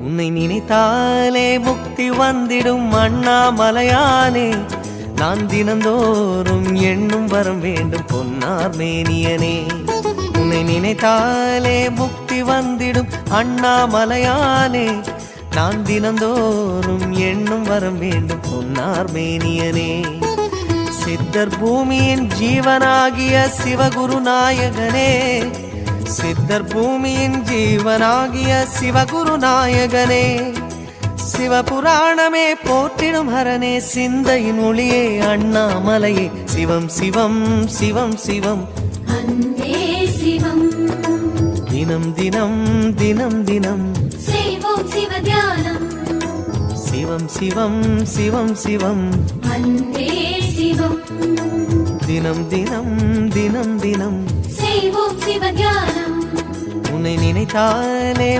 உன்னை நினைத்தாலே முக்தி வந்திடும் அண்ணாமலையானே. நான் தினந்தோறும் எண்ணும் வரம் வேண்டும் பொன்னார் மேனியனே. உன்னை நினைத்தாலே முக்தி வந்திடும் அண்ணாமலையானே. நான் தினந்தோறும் எண்ணும் வரம் வேண்டும் பொன்னார் மேனியனே. சித்தர் பூமியின் ஜீவனாகிய சிவகுரு நாயகனே. சித்தர் பூமியின் ஜீவனாகிய சிவகுரு நாயகனே. சிவபுராணமே போற்றிடும் ஹரனே. சிந்தையின் ஒளியே அண்ணாமலையே. சிவம் சிவம் சிவம் சிவம் அன்பே சிவம். தினம் தினம் தினம் தினம் செய்வோம் சிவ தியானம். சிவம் சிவம் சிவம் சிவம் அன்பே சிவம். தினம் தினம் தினம் தினம் செய்வோம் சிவ தியானம். உன்னை நினைத்தாலே